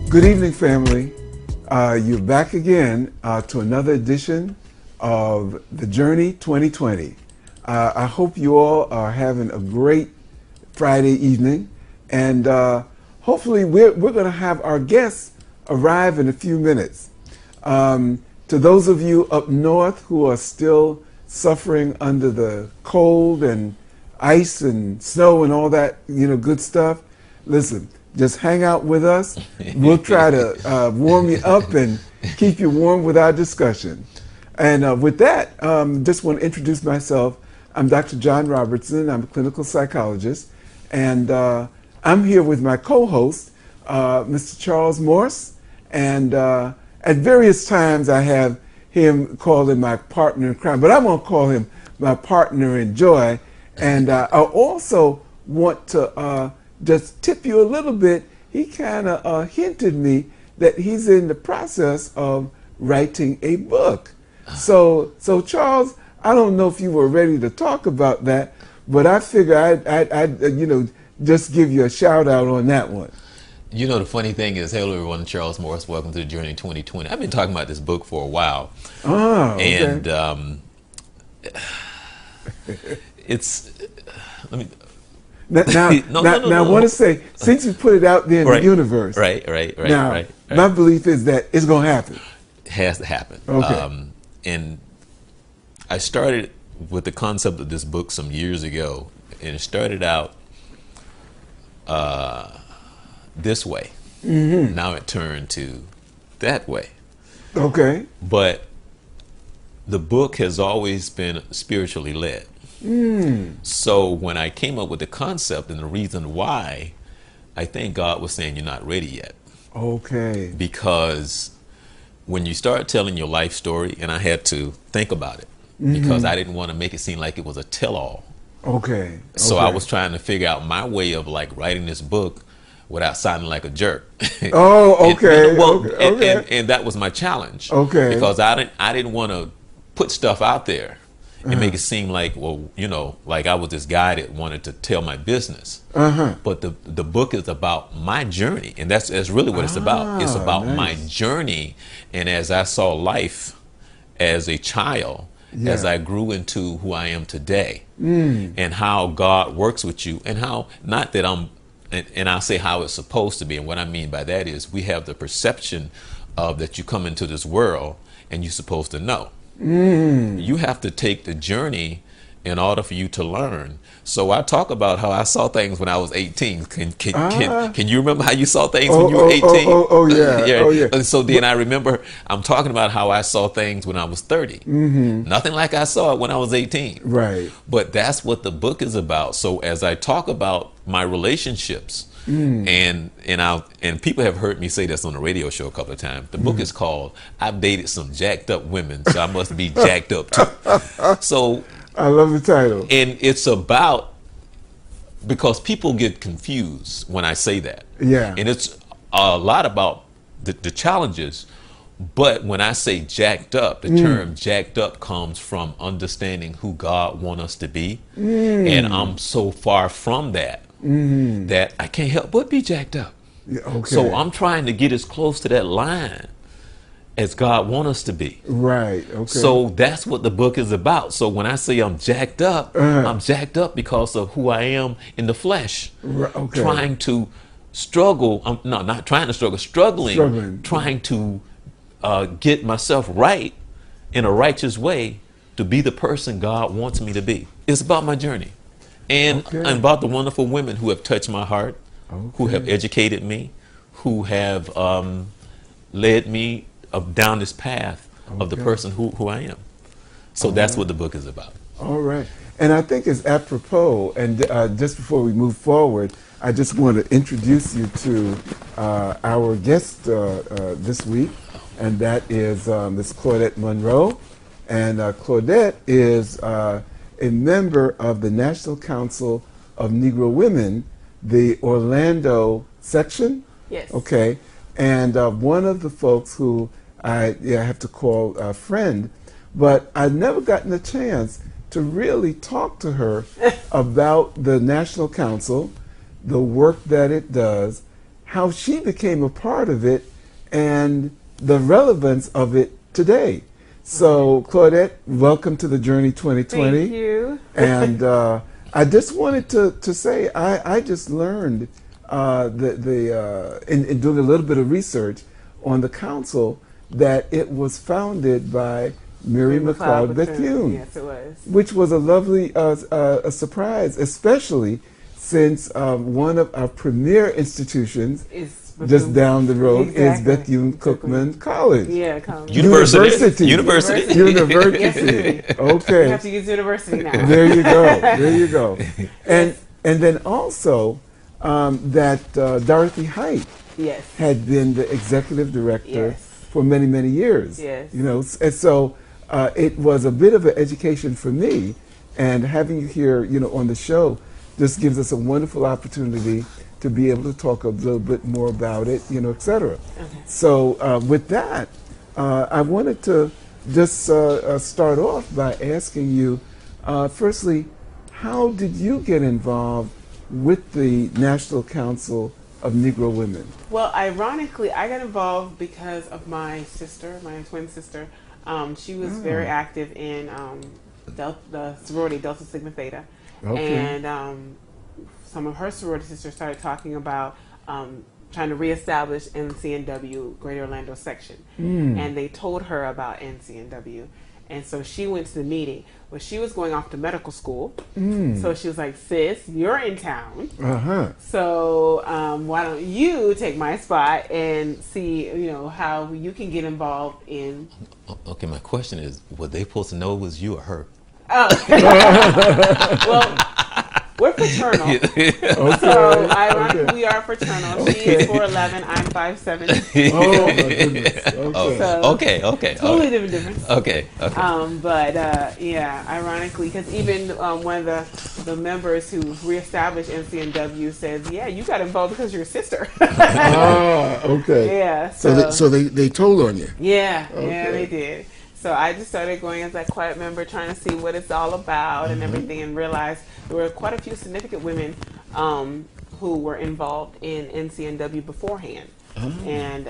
Good evening, family. You're back again to another edition of The Journey 2020. I hope you all are having a great Friday evening, and hopefully we're going to have our guests arrive in a few minutes. To those of you up north who are still suffering under the cold and ice and snow and all that, good stuff, listen, just hang out with us. We'll try to warm you up and keep you warm with our discussion. And with that, just want to introduce myself. I'm Dr. John Robertson. I'm a clinical psychologist. And I'm here with my co-host, Mr. Charles Morse. And at various times I have him call him my partner in crime, but I won't call him my partner in joy. And I also want to just tip you a little bit. He kind of hinted me that he's in the process of writing a book. So Charles, I don't know if you were ready to talk about that, but I figure I'd just give you a shout out on that one. You know, the funny thing is, hello everyone, Charles Morris, welcome to the Journey 2020. I've been talking about this book for a while. Oh, okay. And it's, let me, Now, I want to say, since you put it out there in the universe, right. My belief is that it's going to happen. It has to happen. Okay. And I started with the concept of this book some years ago, and it started out this way. Mm-hmm. Now it turned to that way. Okay. But the book has always been spiritually led. So when I came up with the concept and the reason why, I think God was saying you're not ready yet. Okay. Because when you start telling your life story, and I had to think about it, because I didn't want to make it seem like it was a tell-all. Okay. So I was trying to figure out my way of like writing this book without sounding like a jerk. Oh, okay. And that was my challenge. Okay. Because I didn't want to put stuff out there and make it seem like, well, like I was this guy that wanted to tell my business. But the book is about my journey, and that's really what it's about. It's about my journey, and as I saw life as a child, as I grew into who I am today, and how God works with you, and how, not that and I'll say how it's supposed to be, and what I mean by that is we have the perception of that you come into this world and you're supposed to know. You have to take the journey in order for you to learn. So I talk about how I saw things when I was 18. Can you remember how you saw things when you were 18? Yeah. And so then I remember I'm talking about how I saw things when I was 30. Nothing like I saw it when I was 18. Right. But that's what the book is about. So as I talk about my relationships, and people have heard me say this on the radio show a couple of times. The book is called "I've Dated Some Jacked Up Women, so I must be jacked up too." So I love the title. And it's about, because people get confused when I say that. Yeah. And it's a lot about the challenges. But when I say jacked up, the term jacked up comes from understanding who God wants us to be. And I'm so far from that, that I can't help but be jacked up. Yeah, okay. So I'm trying to get as close to that line as God wants us to be. Right. Okay. So that's what the book is about. So when I say I'm jacked up, I'm jacked up because of who I am in the flesh. Okay. Trying to struggle. Not trying to struggle. Struggling. Trying to get myself right in a righteous way to be the person God wants me to be. It's about my journey. And about the wonderful women who have touched my heart, who have educated me, who have led me down this path of the person who I am. So that's what the book is about. All right. And I think it's apropos, and just before we move forward, I just want to introduce you to our guest this week, and that is Ms. Claudette Monroe. And Claudette is a member of the National Council of Negro Women, the Orlando section. Yes. Okay. And one of the folks who I have to call a friend, but I've never gotten a chance to really talk to her about the National Council, the work that it does, how she became a part of it and the relevance of it today. So, Claudette, welcome to the Journey 2020. Thank you. And I just wanted to say I just learned in doing a little bit of research on the council that it was founded by Mary McLeod Bethune. Yes, it was. Which was a lovely a surprise, especially since one of our premier institutions just down the road is Bethune-Cookman College. Yeah, college. University. Yes, Okay. You have to use university now. There you go. There you go. And then also that Dorothy Height had been the executive director for many, many years. Yes. You know, and so it was a bit of an education for me, and having you here, you know, on the show just gives us a wonderful opportunity to be able to talk a little bit more about it, you know, et cetera. Okay. So with that, I wanted to just start off by asking you, firstly, how did you get involved with the National Council of Negro Women? Well, ironically, I got involved because of my sister, my twin sister. She was very active in the sorority Delta Sigma Theta. Okay. And some of her sorority sisters started talking about trying to reestablish NCNW Greater Orlando section. And they told her about NCNW. And so she went to the meeting. Well, she was going off to medical school. So she was like, sis, you're in town. So why don't you take my spot and see, you know, how you can get involved in... Okay, my question is, were they supposed to know it was you or her? Oh. Well, we're fraternal. So ironically, we are fraternal. She is 4'11", I'm 5'7". Oh my goodness. Okay. Totally different difference. Okay. But yeah, ironically, because even one of the members who reestablished NCNW says, yeah, you got involved because you're your sister. Okay. Yeah. So they told on you. Yeah, yeah, they did. So I just started going as that quiet member, trying to see what it's all about and everything, and realized there were quite a few significant women who were involved in NCNW beforehand. And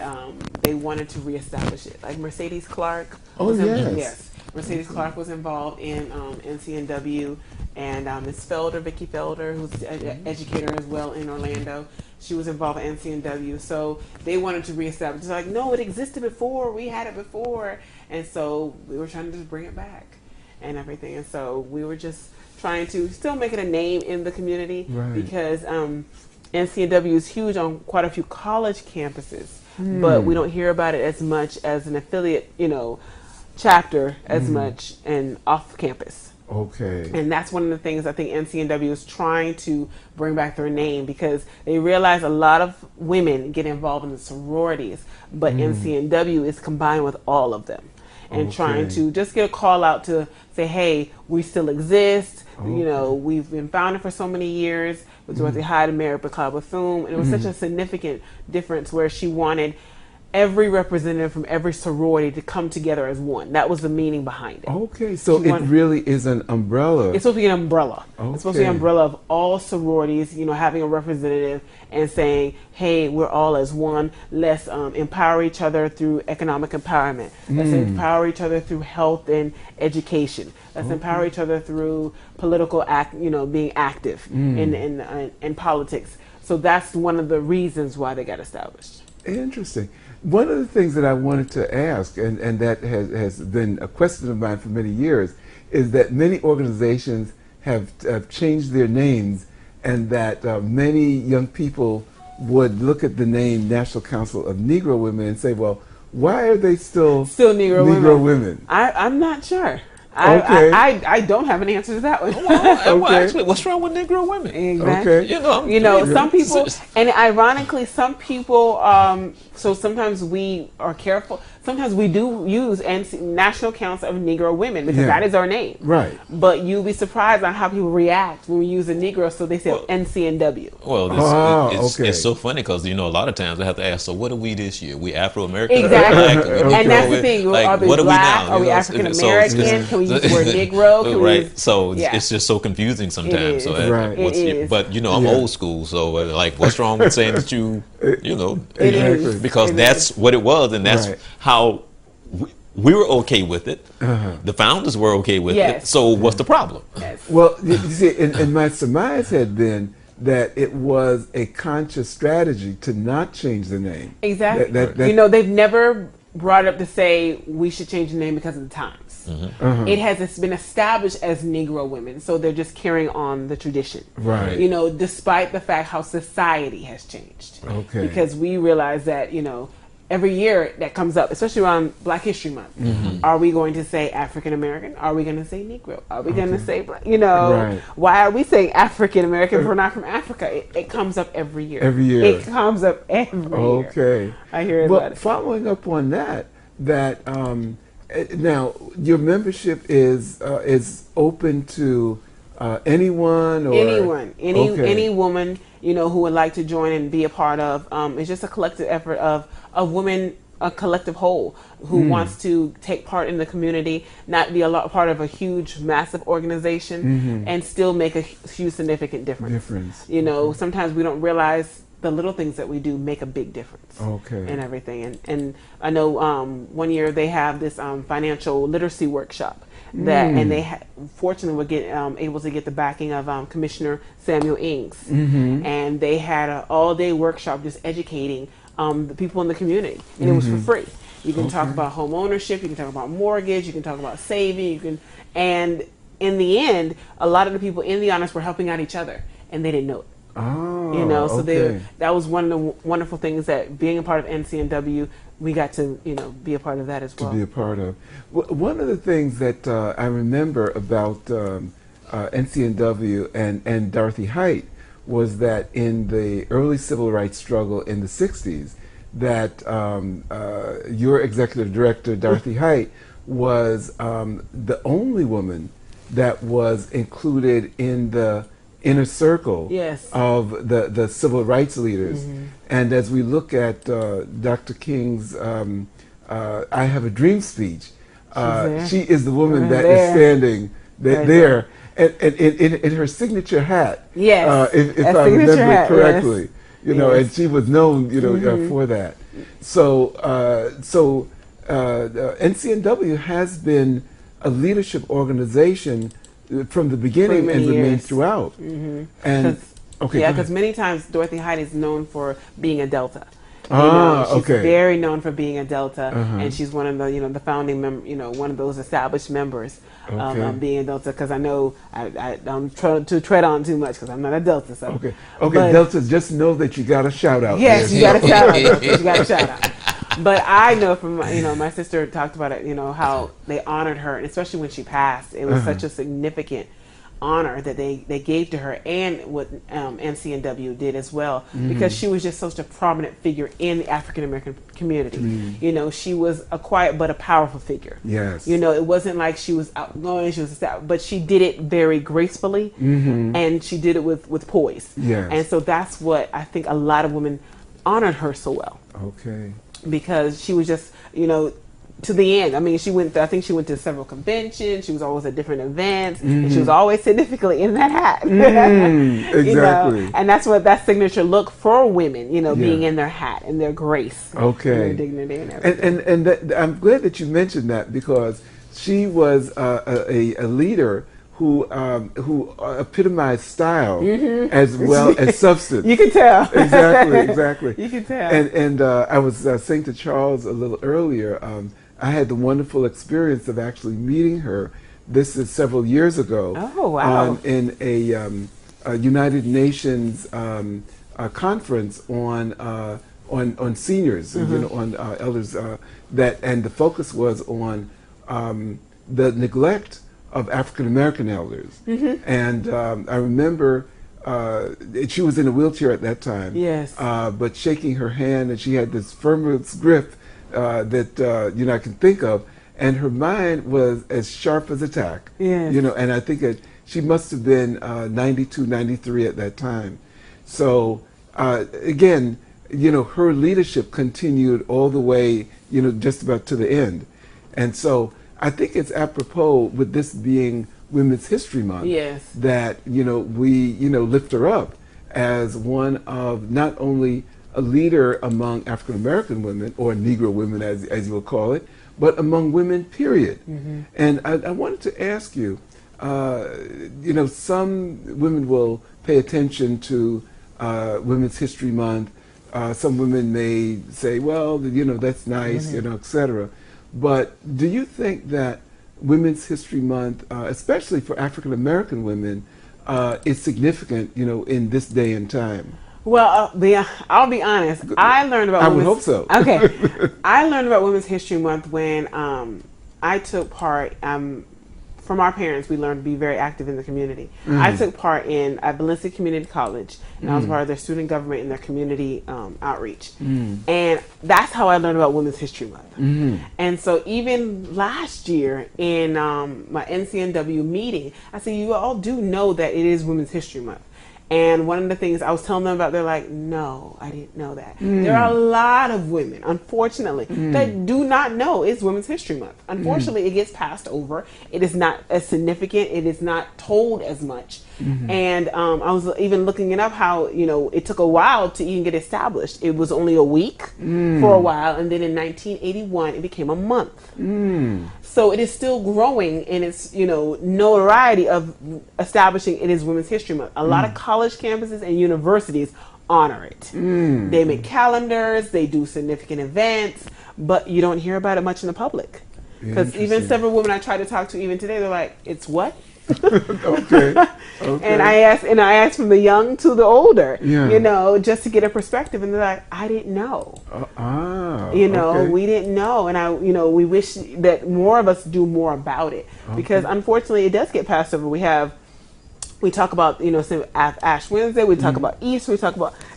they wanted to reestablish it. Like Mercedes Clark. Yes. Mercedes Clark was involved in NCNW, and Ms. Felder, Vicki Felder, who's an educator as well in Orlando. She was involved in NCNW. So they wanted to reestablish. They're like, no, it existed before. We had it before. And so we were trying to just bring it back and everything. And so we were just trying to still make it a name in the community, because NCNW is huge on quite a few college campuses, but we don't hear about it as much as an affiliate, you know, chapter as much and off campus. Okay. And that's one of the things I think NCNW is trying to bring back their name, because they realize a lot of women get involved in the sororities, but NCNW is combined with all of them. And trying to just get a call out to say, hey, we still exist. You know, we've been founded for so many years with Dorothy Hyde and Mary McLeod Bethune. And it was such a significant difference where she wanted every representative from every sorority to come together as one. That was the meaning behind it. Okay, so it really is an umbrella. It's supposed to be an umbrella. It's supposed to be an umbrella of all sororities, you know, having a representative and saying, hey, we're all as one. Let's empower each other through economic empowerment. Let's empower each other through health and education. Let's empower each other through political being active in politics. So that's one of the reasons why they got established. Interesting. One of the things that I wanted to ask, and that has been a question of mine for many years, is that many organizations have changed their names, and that many young people would look at the name National Council of Negro Women and say, well, why are they still Negro women? I'm not sure. Okay. I don't have an answer to that one. Well, actually, what's wrong with Negro women? Exactly. Okay. You know, some people, and ironically, some people. So sometimes we are careful. sometimes we do use National Council of Negro Women because that is our name. Right. But you'll be surprised on how people react when we use a Negro, so they say NCNW. Well, it's so funny because, you know, a lot of times I have to ask, so what are we this year? We Afro-American? Exactly. Black? And that's the thing. Like, are we what black? are we now? Are we African-American? Can we use the word Negro? Right. So it's just so confusing sometimes. So but, you know, I'm old school, so like, what's wrong with saying that you know, because that's what it was, and that's how we were okay with it. The founders were okay with it. So what's the problem? Well, you see, and my surmise had been that it was a conscious strategy to not change the name. Exactly. You know, they've never brought up to say we should change the name because of the times. It's been established as Negro women, so they're just carrying on the tradition. Right. You know, despite the fact how society has changed. Okay. Because we realize that, you know, every year that comes up, especially around Black History Month, are we going to say African American? Are we going to say Negro? Are we going to say Black? You know, why are we saying African American if we're not from Africa? It comes up every year. Every year. It comes up every year. Okay. I hear it. Well, following up on that now your membership is open to anyone or any woman, you know, who would like to join and be a part of. It's just a collective effort of women, a collective whole who wants to take part in the community, not be part of a huge, massive organization, and still make a huge, significant difference. You know, sometimes we don't realize the little things that we do make a big difference. And everything. And I know 1 year they have this financial literacy workshop that, and they fortunately were able to get the backing of Commissioner Samuel Ings, and they had an all-day workshop just educating the people in the community, and it was for free. You can talk about home ownership, you can talk about mortgage, you can talk about saving, and in the end, a lot of the people in the honors were helping out each other, and they didn't know it. You know, so that was one of the wonderful things, that being a part of NCNW, we got to, you know, be a part of that as well. To be a part of. One of the things that I remember about NCNW and Dorothy Height was that in the early civil rights struggle in the 60s, that your executive director, Dorothy Height, was the only woman that was included in the inner circle of the civil rights leaders. And as we look at Dr. King's I Have a Dream speech, she is the woman that is standing there. And in her signature hat, if I remember correctly, you know, and she was known, you know, for that. So NCNW has been a leadership organization from the beginning and remained throughout. And because many times Dorothy Height is known for being a Delta. You know, she's very known for being a Delta, and she's one of the, you know, the founding one of those established members of being a Delta. Because I know I don't try to tread on too much because I'm not a Delta. So but, Delta, just know that you got a shout out. Yes, you got a shout out. You got a shout out. But I know from, you know, my sister talked about it, you know, how they honored her, and especially when she passed, it was such a significant honor that they gave to her, and what NCNW did as well, because she was just such a prominent figure in the African American community. You know, she was a quiet but a powerful figure. You know, it wasn't like she was outgoing, but she did it very gracefully, and she did it with poise. And so that's what I think a lot of women honored her so well. Because she was just, you know, to the end. I mean, I think she went to several conventions. She was always at different events, and she was always significantly in that hat. Exactly. You know? And that's what that signature look for women, you know, being in their hat and their grace, and their dignity, and everything. And I'm glad that you mentioned that, because she was a leader who epitomized style as well as substance. You can tell. Exactly. You can tell. And I was saying to Charles a little earlier, I had the wonderful experience of actually meeting her. This is several years ago. Oh, wow. In a United Nations conference on seniors, you know, on elders. And the focus was on the neglect of African American elders. And I remember she was in a wheelchair at that time. But shaking her hand, and she had this firm grip that I can think of, and her mind was as sharp as a tack. Yes. And I think she must have been 92, 93 at that time. So again, her leadership continued all the way, just about to the end. And so I think it's apropos with this being Women's History Month, yes, that, we, lift her up as one of not only a leader among African American women, or Negro women as you will call it, but among women, period. Mm-hmm. And I wanted to ask you, some women will pay attention to Women's History Month. Some women may say, well, that's nice, mm-hmm. Et cetera. But do you think that Women's History Month, especially for African American women, is significant, in this day and time? Well, I'll be honest. I learned about. I would hope so. Okay, I learned about Women's History Month when I took part. From our parents, we learned to be very active in the community. Mm. I took part at Valencia Community College, and I was part of their student government and their community outreach. Mm. And that's how I learned about Women's History Month. Mm-hmm. And so even last year in my NCNW meeting, I said, you all do know that it is Women's History Month. And one of the things I was telling them about, they're like, no, I didn't know that. Mm. There are a lot of women, unfortunately, that do not know it's Women's History Month. Unfortunately, it gets passed over. It is not as significant. It is not told as much. Mm-hmm. And I was even looking it up how, it took a while to even get established. It was only a week for a while. And then in 1981, it became a month. Mm. So it is still growing in its, notoriety of establishing it is Women's History Month. A lot of college campuses and universities honor it. Mm. They make calendars, they do significant events, but you don't hear about it much in the public. Because even several women I try to talk to even today, they're like, it's what? Okay. And I asked from the young to the older, just to get a perspective, and they're like, I didn't know. We didn't know, and we wish that more of us do more about it, because unfortunately it does get passed over. We talk about, Ash Wednesday, we talk about Easter,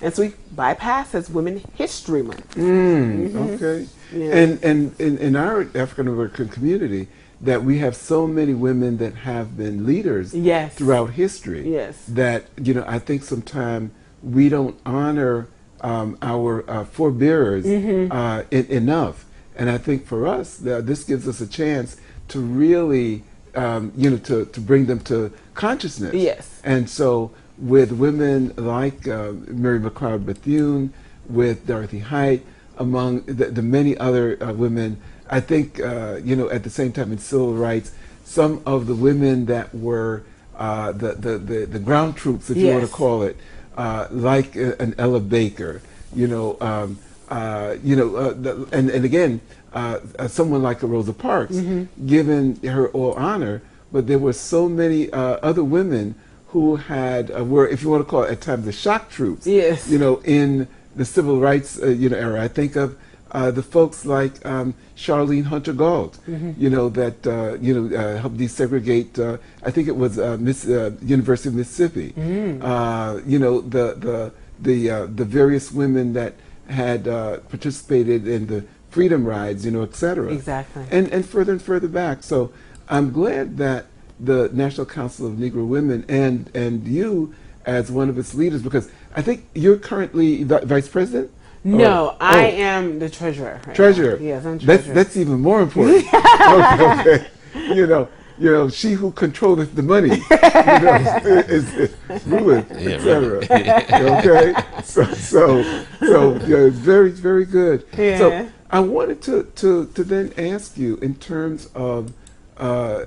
and so we bypass as Women History Month. Okay. Yeah. And in our African American community, that we have so many women that have been leaders throughout history. Yes. That, I think sometimes we don't honor our forebearers enough. And I think for us, this gives us a chance to really, to bring them to consciousness. Yes. And so with women like Mary McLeod Bethune, with Dorothy Height, among the many other women, I think, at the same time in civil rights, some of the women that were the ground troops, if you want to call it, like an Ella Baker, and again, someone like a Rosa Parks, given her all honor, but there were so many other women who were, if you want to call it at times, the shock troops, in the civil rights, era. I think of the folks like Charlene Hunter Gault, that helped desegregate. I think it was University of Mississippi. The various women that had participated in the freedom rides, et cetera. Exactly. And further back. So I'm glad that the National Council of Negro Women and you as one of its leaders, because I think you're currently vice president. No, I am the treasurer. Treasurer. Yes, I'm treasurer. That's even more important. okay. She who controlleth the money, is ruleth, etc. Okay. So very, very good. Yeah. So I wanted to then ask you, in terms of,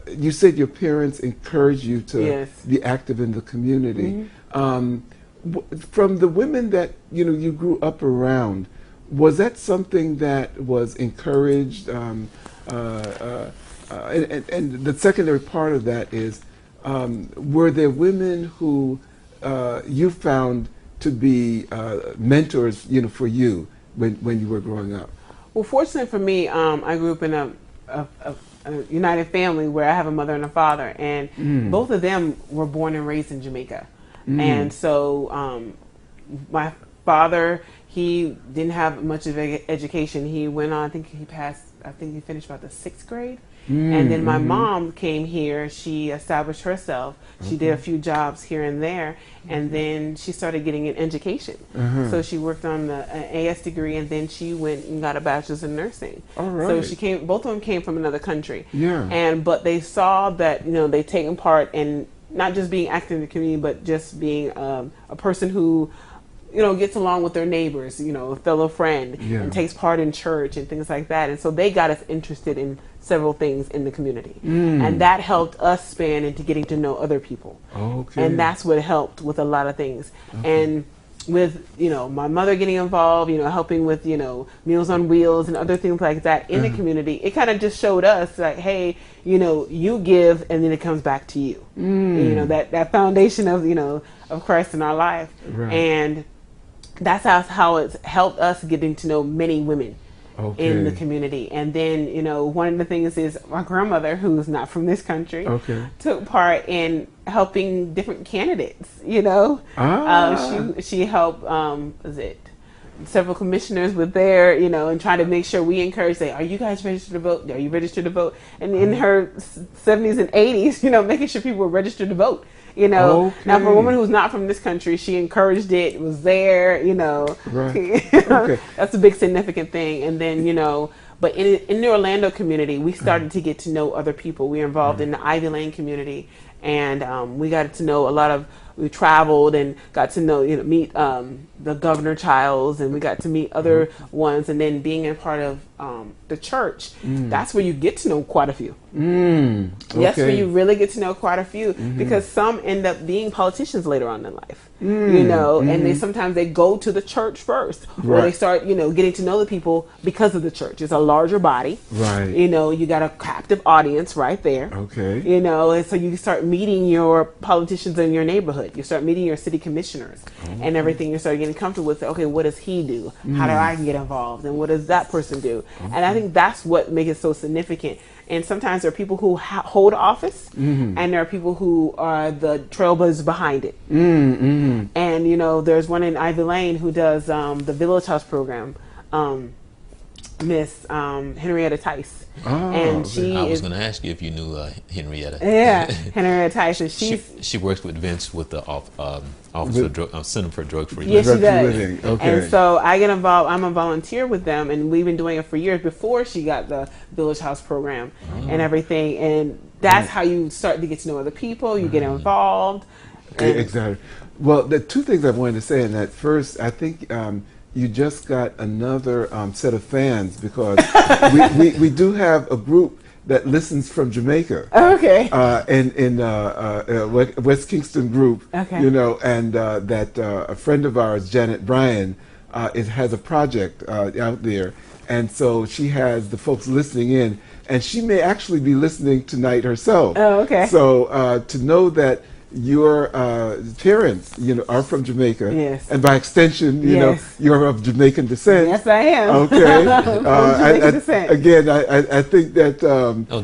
you said your parents encouraged you to be active in the community. From the women that you grew up around, was that something that was encouraged? And the secondary part of that is, were there women who you found to be mentors, for you when you were growing up? Well, fortunately for me, I grew up in a united family where I have a mother and a father, and both of them were born and raised in Jamaica. And so my father, he didn't have much of an education. He went on, I think he finished about the 6th grade. And then my mom came here. She established herself. She did a few jobs here and there, and then she started getting an education. So she worked on the AS degree, and then she went and got a bachelor's in nursing. All right. So she came. Both of them came from another country. Yeah. But they saw that they taken part in not just being active in the community, but just being a person who gets along with their neighbors, a fellow friend, and takes part in church and things like that. And so they got us interested in several things in the community. And that helped us span into getting to know other people. Okay. And that's what helped with a lot of things. And with, my mother getting involved, helping with, Meals on Wheels and other things like that in the community, it kind of just showed us like, hey, you give and then it comes back to you. That foundation of Christ in our life. Right. And that's how it's helped us getting to know many women in the community. And then, one of the things is my grandmother, who's not from this country, took part in helping different candidates, she helped, several commissioners with their, and trying to make sure we encourage, say, are you guys registered to vote? Are you registered to vote? And in her 70s and 80s, making sure people were registered to vote. Now for a woman who's not from this country, she encouraged it, was there, Right. That's a big significant thing. And then, but in the Orlando community, we started to get to know other people. We were involved in the Ivy Lane community, and we got to know we traveled and got to know, meet the Governor Childs, and we got to meet other ones. And then being a part of the church, that's where you get to know quite a few. That's where you really get to know quite a few, because some end up being politicians later on in life, and sometimes they go to the church first, or they start, getting to know the people because of the church. It's a larger body, right? You got a captive audience right there, and so you start meeting your politicians in your neighborhood. You start meeting your city commissioners and everything. You start getting comfortable with, okay, what does he do? How do I get involved? And what does that person do? And I think that's what makes it so significant. And sometimes there are people who hold office, and there are people who are the trailblazers behind it. And, there's one in Ivy Lane who does the Village House program, Miss Henrietta Tice. And I was going to ask you if you knew Henrietta. Yeah, Henrietta Tice. And she works with Vince with the Center for Drug Free. Yes, she does. Living. Okay. And so I get involved. I'm a volunteer with them, and we've been doing it for years before she got the Village House program and everything. And that's how you start to get to know other people. You get involved. Exactly. Well, the two things I wanted to say in that. First, I think you just got another set of fans, because we do have a group that listens from Jamaica. Okay. In West Kingston group. Okay. And that a friend of ours, Janet Bryan, has a project out there, and so she has the folks listening in, and she may actually be listening tonight herself. Oh, okay. So to know that your parents, are from Jamaica, yes, and by extension, yes, you're of Jamaican descent. Yes, I am. Okay. Jamaican descent. Again, I think that.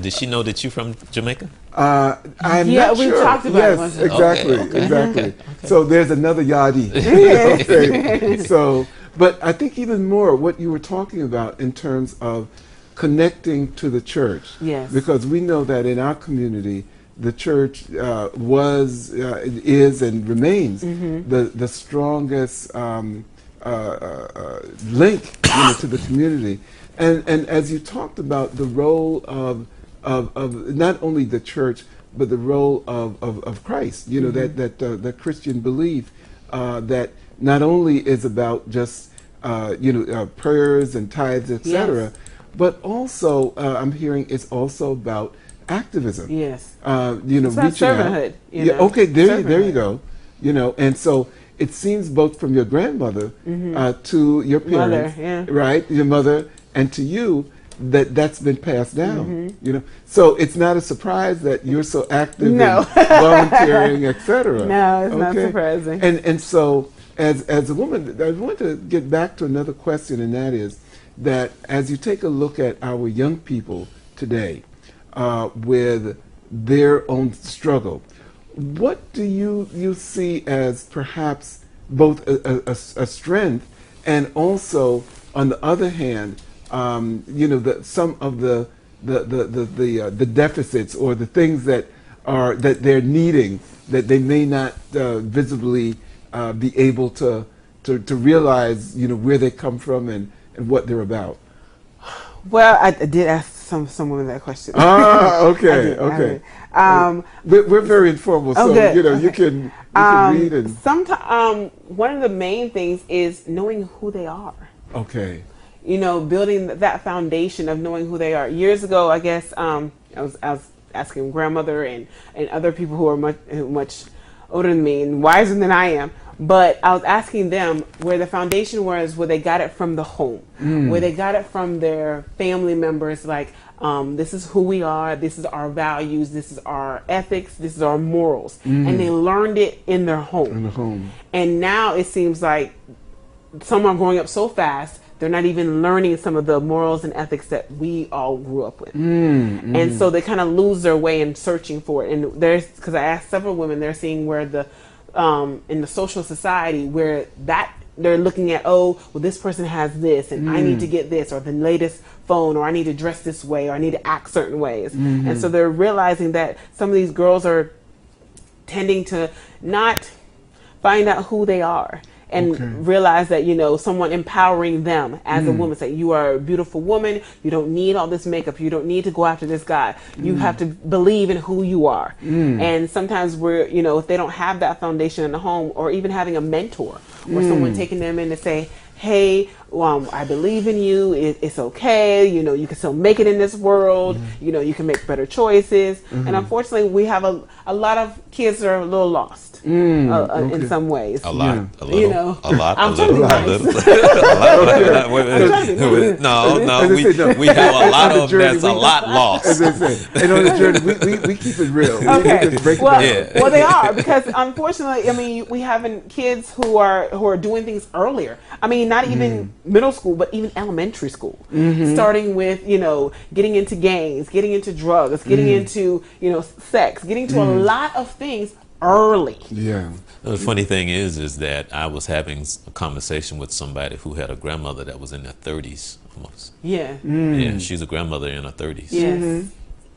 Did she know that you're from Jamaica? I'm not sure. We talked about yes, it. Exactly, Okay. exactly. Okay. So there's another yadi. Yes. Okay. So, but I think even more what you were talking about in terms of connecting to the church. Yes. Because we know that in our community, the church is, and remains the strongest link to the community. And as you talked about the role of not only the church, but the role of Christ, that Christian belief that not only is about just prayers and tithes, etc., yes, but also I'm hearing it's also about activism. Yes. It's reaching servanthood, out. Yeah. Okay. There you go. And so it seems both from your grandmother to your parents, mother, right? Your mother, and to you, that's been passed down. So it's not a surprise that you're so active in volunteering, etc. No, it's not surprising. And so as a woman, I want to get back to another question, and that is that as you take a look at our young people today, with their own struggle, what do you see as perhaps both a strength and also on the other hand, some of the deficits or the things that they're needing that they may not visibly be able to realize where they come from and what they're about. Well, I did ask some women that question. Ah, okay, okay. We're very informal, so good. You can read and. Sometimes one of the main things is knowing who they are. Okay. Building that foundation of knowing who they are. Years ago, I guess I was asking grandmother and other people who are much older than me and wiser than I am. But I was asking them where the foundation was, where they got it from the home, where they got it from their family members, like, this is who we are, this is our values, this is our ethics, this is our morals. And they learned it in their home. In the home. And now it seems like some are growing up so fast, they're not even learning some of the morals and ethics that we all grew up with. And so they kind of lose their way in searching for it. And because I asked several women, they're seeing where in the social society where that they're looking at, oh, well, this person has this and I need to get this, or the latest phone, or I need to dress this way, or I need to act certain ways. And so they're realizing that some of these girls are tending to not find out who they are and realize that, someone empowering them as a woman, say, you are a beautiful woman, you don't need all this makeup, you don't need to go after this guy, you have to believe in who you are. And sometimes if they don't have that foundation in the home, or even having a mentor or someone taking them in to say, hey, I believe in you, it's okay, you can still make it in this world, you can make better choices. And unfortunately, we have a lot of kids that are a little lost. In some ways. A lot, a little, you know. a lot, I'm a little, trying a to be little. No, we have a lot of that's a lot lost. As I say, and on the journey, we keep it real. Okay. We just break it Well, down. well, they are, because unfortunately, I mean, we having kids who are doing things earlier. I mean, not even middle school, but even elementary school. Starting with getting into gangs, getting into drugs, getting into sex, getting to a lot of things early. Yeah. The funny thing is that I was having a conversation with somebody who had a grandmother that was in their 30s almost. Yeah. Yeah, she's a grandmother in her 30s. Yes.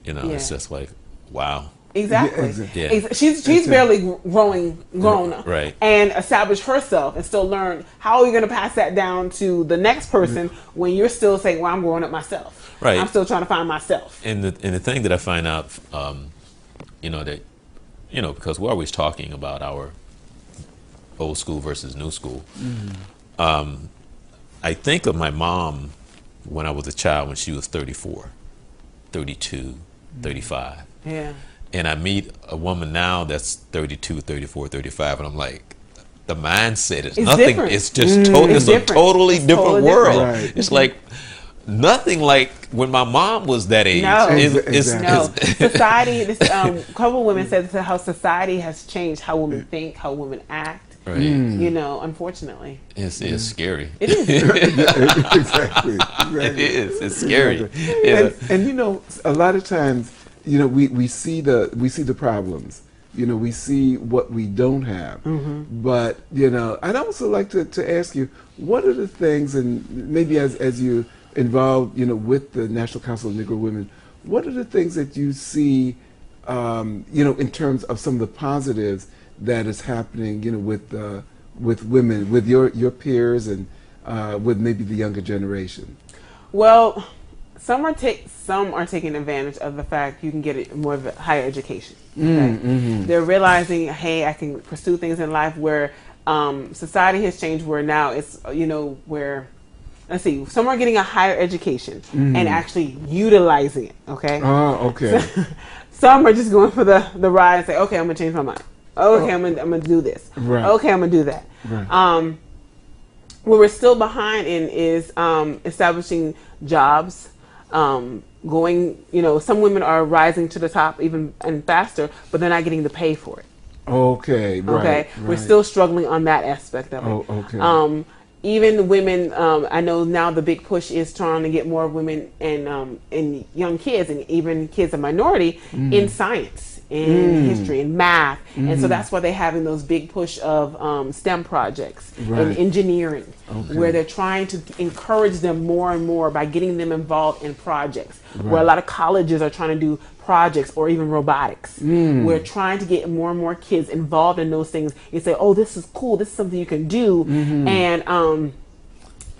It's just like, wow. Exactly. Yeah. She's barely grown up, right, and established herself, and still learn how are you going to pass that down to the next person when you're still saying, well, I'm growing up myself. Right. I'm still trying to find myself. And the thing that I find out, because we're always talking about our old school versus new school. I think of my mom when I was a child, when she was 34, 32, 35. Yeah. And I meet a woman now that's 32, 34, 35, and I'm like, the mindset is nothing. Different. It's just it's a totally different world. Right. It's like nothing like when my mom was that age. No. No. Society, couple of women said how society has changed how women think, how women act. Right. Unfortunately. It's scary. It is. Exactly. It is. It's scary. Exactly. Yeah. And a lot of times, we see the problems. We see what we don't have. But I'd also like to ask you, what are the things, and maybe as you involved, with the National Council of Negro Women, what are the things that you see, in terms of some of the positives that is happening, with women, with your peers, and with maybe the younger generation? Well, some are taking advantage of the fact you can get more of a higher education. Okay? They're realizing, hey, I can pursue things in life where society has changed, where now it's where. Let's see. Some are getting a higher education and actually utilizing it. Okay. Oh, okay. Some are just going for the ride and say, okay, I'm gonna change my mind. Okay, I'm gonna do this. Right. Okay, I'm gonna do that. Right. Where we're still behind in is establishing jobs. Going, some women are rising to the top even and faster, but they're not getting the pay for it. Okay. Right. Okay. We're still struggling on that aspect of it. Oh, okay. Even women, I know now the big push is trying to get more women and young kids, and even kids of minority in science, in history and math, and so that's why they're having those big push of STEM projects and engineering, where they're trying to encourage them more and more by getting them involved in projects. Where a lot of colleges are trying to do projects or even robotics. We're trying to get more and more kids involved in those things. You say, oh, this is cool, this is something you can do. And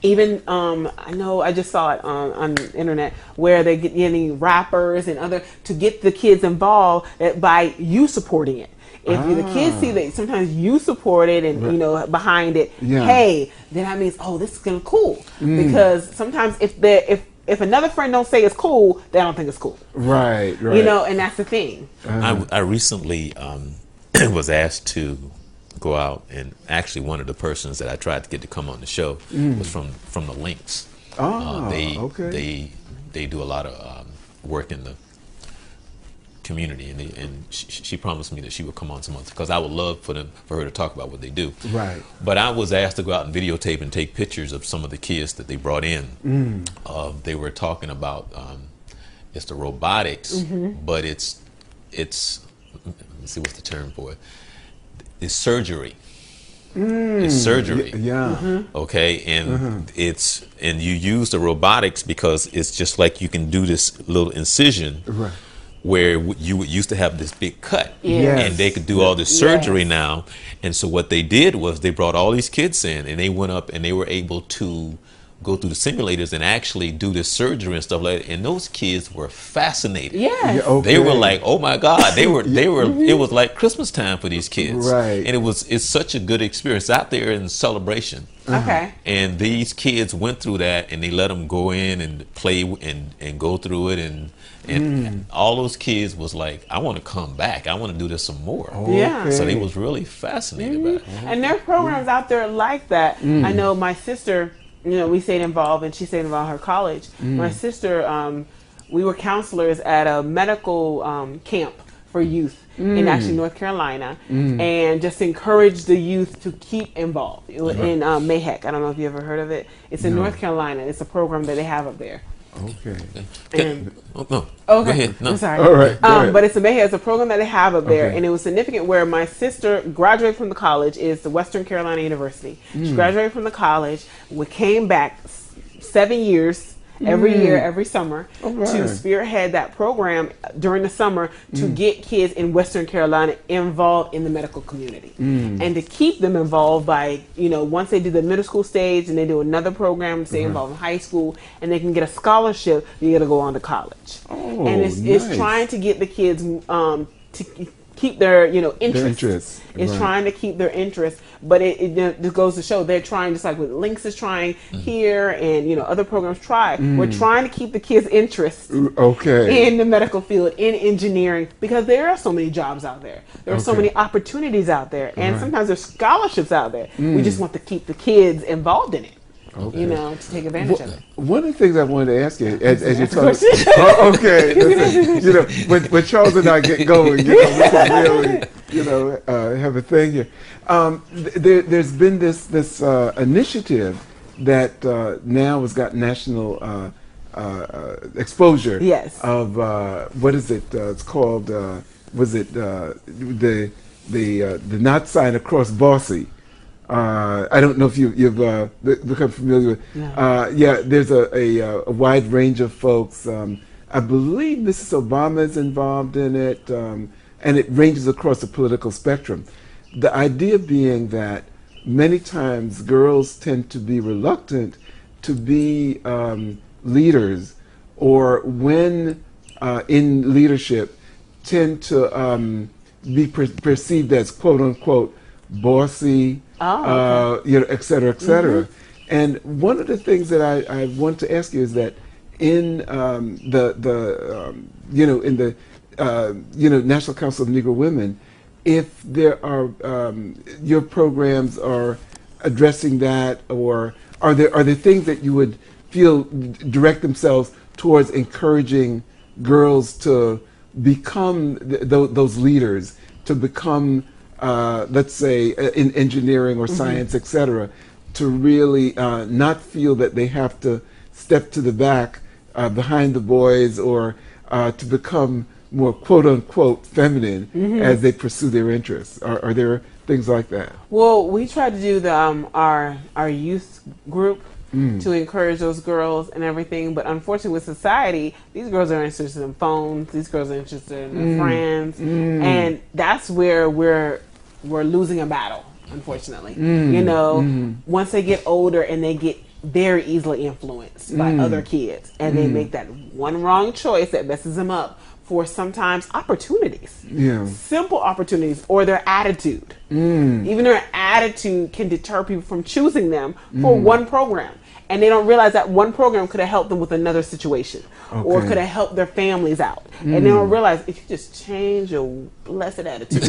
even I know I just saw it on the internet where they're getting rappers and other to get the kids involved by you supporting it. If the kids see that sometimes you support it and you know behind it, hey, then that means, oh, this is gonna be cool. Because sometimes if another friend don't say it's cool, they don't think it's cool. Right. You know, and that's the thing. I recently was asked to go out, and actually one of the persons that I tried to get to come on the show was from the Links. They do a lot of work in the community, and she promised me that she would come on some months because I would love for her to talk about what they do. Right. But I was asked to go out and videotape and take pictures of some of the kids that they brought in. They were talking about it's the robotics, but it's let me see what's the term for it. It's surgery. It's surgery. Okay, and and you use the robotics because it's just like you can do this little incision where you used to have this big cut, and they could do all this surgery now. And so what they did was they brought all these kids in, and they went up and they were able to go through the simulators and actually do this surgery and stuff like that. And those kids were fascinated. They were like, oh my God, they were it was like Christmas time for these kids. And it's such a good experience out there in celebration. And these kids went through that, and they let them go in and play and go through it, and all those kids was like, I want to come back. I want to do this some more. So they was really fascinated by it. And there are programs out there like that. I know my sister, you know, we stayed involved, and she stayed involved in her college. My sister, we were counselors at a medical camp for youth in actually North Carolina, and just encourage the youth to keep involved in MAHEC. I don't know if you ever heard of it. It's in North Carolina. It's a program that they have up there. Go ahead. No. I'm sorry. All right. But it's a program that they have up there, and it was significant where my sister graduated from the college. Is the Western Carolina University. She graduated from the college. We came back 7 years. Every year, every summer, to spearhead that program during the summer to get kids in Western Carolina involved in the medical community, and to keep them involved by, you know, once they do the middle school stage and they do another program to stay involved in high school, and they can get a scholarship, you got to go on to college. And it's trying to get the kids to keep their, you know, interest. It's trying to keep their interest, but it goes to show they're trying, just like what Links is trying here, and you know other programs try. We're trying to keep the kids' interest in the medical field, in engineering, because there are so many jobs out there. There are so many opportunities out there, and sometimes there's scholarships out there. We just want to keep the kids involved in it. You know, to take advantage of it. One of the things I wanted to ask you, as you're talking, listen, you know, when Charles and I get going, you know, we can really, you know, have a thing here. There's been this initiative that now has got national exposure. Of what is it? It's called. Was it the not sign across Bossy? I don't know if you've become familiar with. There's a wide range of folks. I believe Mrs. Obama is involved in it, and it ranges across the political spectrum. The idea being that many times girls tend to be reluctant to be leaders, or when in leadership, tend to be perceived as quote unquote bossy, you know, et cetera, et cetera. And one of the things that I want to ask you is that in you know, in the you know, National Council of Negro Women, if there are your programs are addressing that, or are there things that you would feel direct themselves towards encouraging girls to become those leaders, to become let's say in engineering or science, etc., to really not feel that they have to step to the back behind the boys, or to become more quote unquote feminine as they pursue their interests? Are there things like that? Well, we try to do the our youth group to encourage those girls and everything, but unfortunately with society, these girls are interested in phones, these girls are interested in their friends, and that's where we're losing a battle, unfortunately. You know, once they get older and they get very easily influenced by other kids, and they make that one wrong choice that messes them up for sometimes opportunities, simple opportunities, or their attitude. Even their attitude can deter people from choosing them for one program. And they don't realize that one program could have helped them with another situation, or could have helped their families out. And they don't realize if you just change your blessed attitude.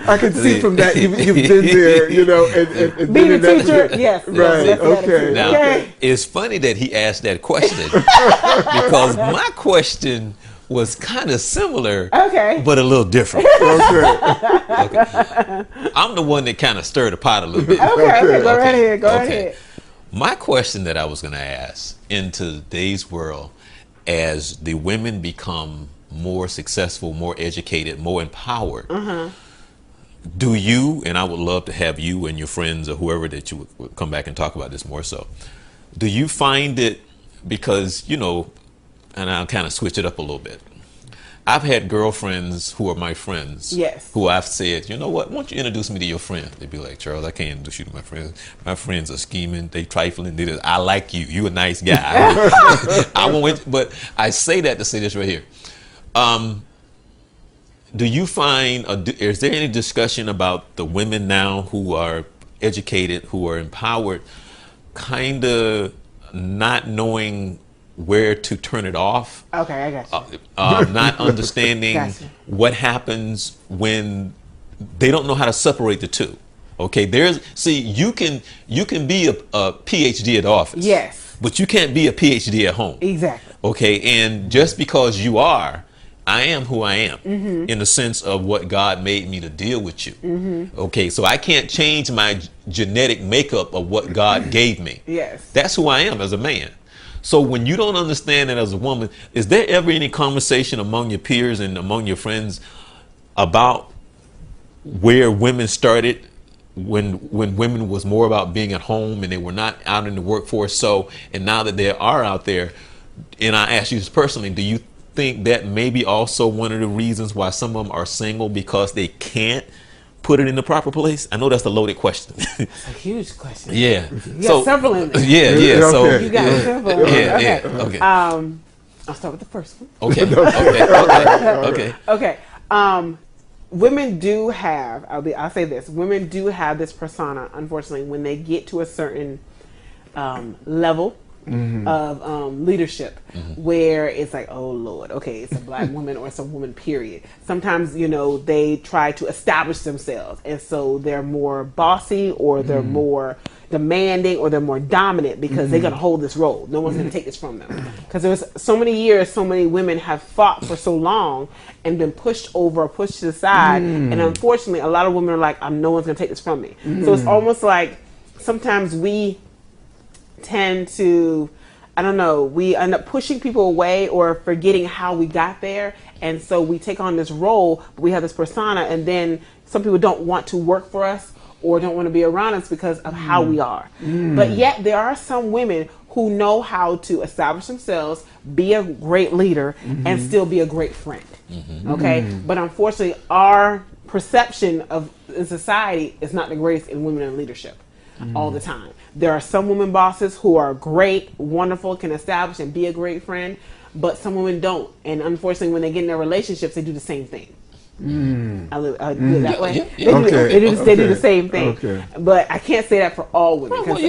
I can see from that you've been there, you know, and being a teacher, yes. Right, yes, okay. Now, it's funny that he asked that question because my question was kind of similar, but a little different. Okay. I'm the one that kind of stirred the pot a little bit. Okay. Go right ahead. Go right ahead. My question that I was going to ask in today's world, as the women become more successful, more educated, more empowered, do you, and I would love to have you and your friends or whoever that you would come back and talk about this more so, do you find it, because, you know, and I'll kind of switch it up a little bit. I've had girlfriends who are my friends, who I've said, you know what, why don't you introduce me to your friend? They'd be like, Charles, I can't introduce you to my friends. My friends are scheming, they trifling. I like you. You a nice guy. I won't. But I say that to say this right here. Do you find, is there any discussion about the women now who are educated, who are empowered, kind of not knowing where to turn it off? Okay, I got you. Not understanding what happens when they don't know how to separate the two. Okay, you can be a PhD at office. Yes. But you can't be a PhD at home. Exactly. Okay, and just because you are, I am who I am in the sense of what God made me to deal with you. Okay, so I can't change my genetic makeup of what God gave me. Yes. That's who I am as a man. So when you don't understand it as a woman, is there ever any conversation among your peers and among your friends about where women started when women was more about being at home and they were not out in the workforce? So, and now that they are out there, and I ask you this personally, do you think that maybe also one of the reasons why some of them are single, because they can't put it in the proper place? I know that's a loaded question. It's a huge question. Yeah. You got several in there. Yeah. So you got several in there. Okay. I'll start with the first one. Okay. Women do have, I'll say this, women do have this persona, unfortunately, when they get to a certain level of leadership, where it's like, oh Lord, okay, it's a black woman or it's a woman, period. Sometimes, you know, they try to establish themselves, and so they're more bossy, or they're more demanding, or they're more dominant, because they're going to hold this role. No one's going to take this from them. Because there's so many years, so many women have fought for so long and been pushed over, pushed to the side, and unfortunately, a lot of women are like, no one's going to take this from me. So it's almost like sometimes we tend to, I don't know, we end up pushing people away or forgetting how we got there, and so we take on this role, we have this persona, and then some people don't want to work for us or don't want to be around us because of how we are. But yet there are some women who know how to establish themselves, be a great leader, and still be a great friend. Okay? But unfortunately, our perception of in society is not the greatest in women in leadership all the time. There are some women bosses who are great, wonderful, can establish and be a great friend, but some women don't. And unfortunately, when they get in their relationships, they do the same thing. I do it that way. They do the same thing. But I can't say that for all women. Of course.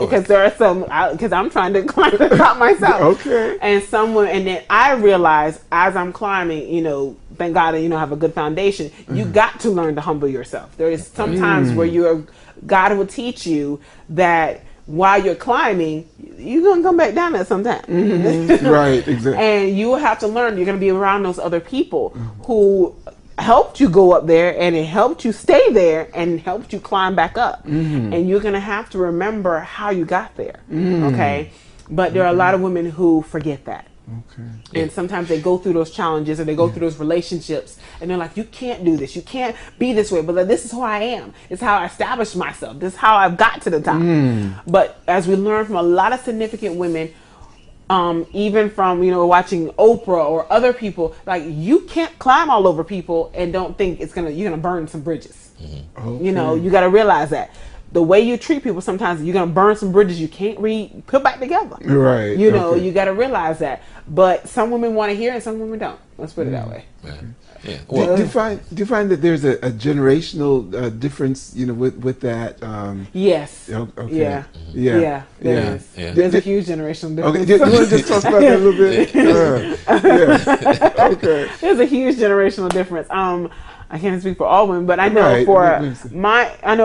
Because there are some, because I'm trying to climb the top myself. And some women, and then I realize as I'm climbing, you know, thank God that, you know, have a good foundation, you got to learn to humble yourself. There is sometimes where God will teach you that while you're climbing, you're going to come back down there sometime. Right, exactly. And you will have to learn. You're going to be around those other people who helped you go up there, and it helped you stay there, and helped you climb back up. And you're going to have to remember how you got there. Okay? But there are a lot of women who forget that. Okay. And sometimes they go through those challenges or they go through those relationships and they're like, you can't do this. You can't be this way. But like, this is who I am. It's how I established myself. This is how I've got to the top. But as we learn from a lot of significant women, even from, watching Oprah or other people, like, you can't climb all over people and don't think you're going to burn some bridges. Okay. You got to realize that. The way you treat people, sometimes you're going to burn some bridges you can't put back together. Right. You got to realize that. But some women want to hear it and some women don't. Let's put it that way. Yeah. Well, do you find that there's a generational difference, with that? Yes. Okay. Yeah. There is. Yeah. There's a huge generational difference. Okay. You want to just talk about that a little bit? Yeah. Okay. There's a huge generational difference. I can't speak for all women, but I know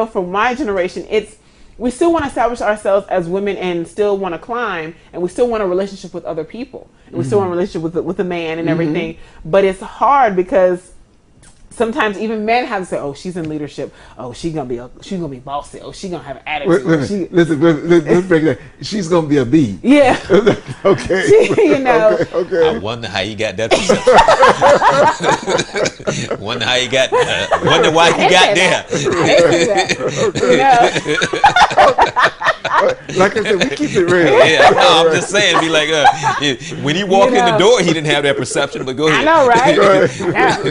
for my generation, we still want to establish ourselves as women and still want to climb, and we still want a relationship with other people, and we still want a relationship with a man and everything. But it's hard because sometimes even men have to say, "Oh, she's in leadership. Oh, she's gonna be bossy. Oh, she's gonna have an attitude." Listen, let's break that. She's gonna be a bee. Yeah. Okay. Okay. I wonder how you got that perception. Wonder how you got. Wonder why you got there. Like I said, we keep it real. Yeah, I'm just saying. Be like, when he walked in the door, he didn't have that perception. But go ahead. I know, right? Yeah.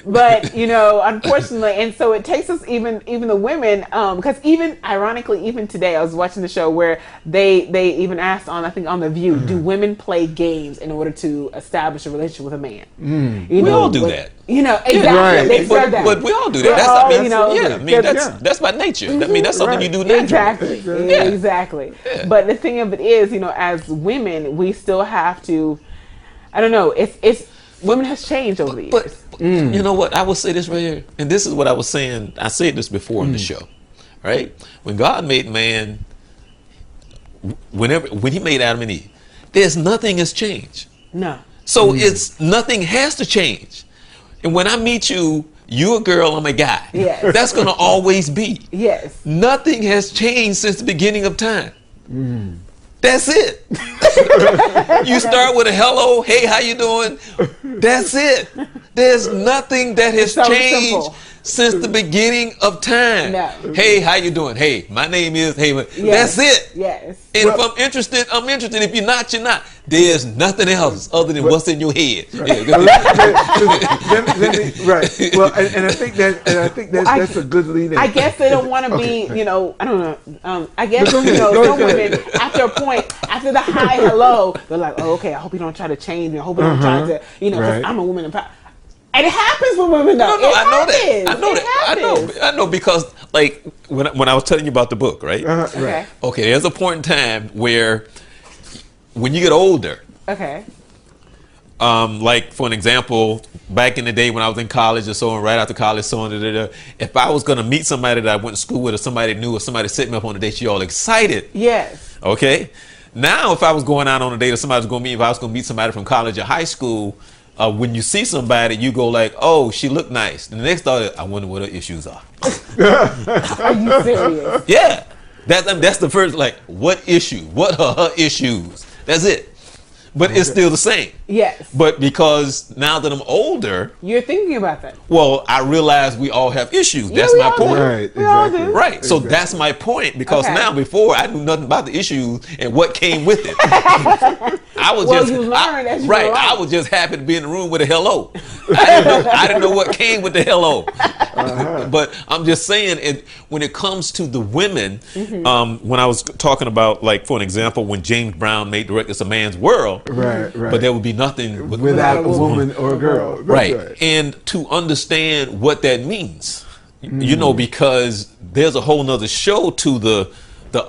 But unfortunately, and so it takes us even the women, because even ironically, even today, I was watching the show where they even asked on The View, do women play games in order to establish a relationship with a man? We all do that. Exactly. Right. They said that. But we all do that. That's by nature. I mean, that's something you do naturally. Exactly. Yeah. But the thing of it is, as women, we still have to. I don't know. It's women has changed over the years. But you know what? I will say this right here, and this is what I was saying. I said this before in the show, right? When God made man, when He made Adam and Eve, nothing has changed. No. So it's nothing has to change. And when I meet you, you're a girl, I'm a guy. Yes. That's going to always be. Yes. Nothing has changed since the beginning of time. That's it. You start with a hello, hey, how you doing? That's it. There's nothing that has changed since the beginning of time. No. Hey, how you doing? Hey, my name is, hey, yes. That's it. Yes. And if I'm interested, I'm interested. If you're not, you're not. There's nothing else other than what's in your head. Right. Right. Well, and I think that's a good lead. I guess they don't want to be, I don't know. I guess some women, after a point, after the hi, hello, they're like, oh, okay, I hope you don't try to change me. I hope you don't try to, because I'm a woman in power. And it happens with women, though. No, I know because, like, when I was telling you about the book, right? Okay. Okay, there's a point in time where when you get older, okay, like for an example, back in the day when I was in college or so, and right after college, so on, if I was going to meet somebody that I went to school with, or somebody new, or somebody set me up on a date, you all excited. Yes. Okay. Now, if I was going out on a date, or somebody was going to meet, if I was going to meet somebody from college or high school, when you see somebody, you go like, "Oh, she looked nice." And the next thought is, "I wonder what her issues are." Are you serious? Yeah, that's the first. Like, what issue? What are her issues? That's it. But it's still the same. Yes. But because now that I'm older, you're thinking about that. Well, I realize we all have issues. That's my point. Right. Exactly. Right. So that's my point. Because now, before, I knew nothing about the issues and what came with it. I was I was just happy to be in the room with a hello. I didn't know what came with the hello. But I'm just saying, when it comes to the women, when I was talking about, like, for an example, when James Brown made It's a Man's World. Right. But there would be nothing without a woman or a girl. Right. And to understand what that means, because there's a whole nother show to the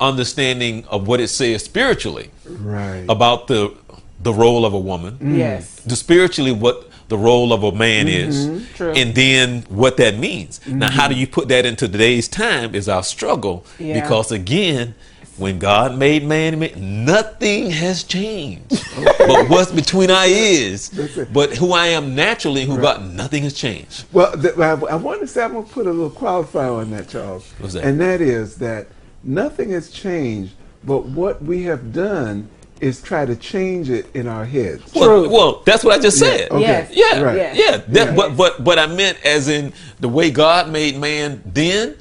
understanding of what it says spiritually. Right. About the role of a woman. Yes. The spiritually what the role of a man is. True. And then what that means. Now, how do you put that into today's time is our struggle. Yeah. Because again, when God made man, nothing has changed. But what's between our ears, but who I am naturally, who God, nothing has changed. Well, I want to say, I'm going to put a little qualifier on that, Charles. What's that? And that is that nothing has changed, but what we have done is try to change it in our heads. Well, that's what I just said. Okay. Yes. Yeah, Right. yeah. That, Yeah. But I meant as in the way God made man then.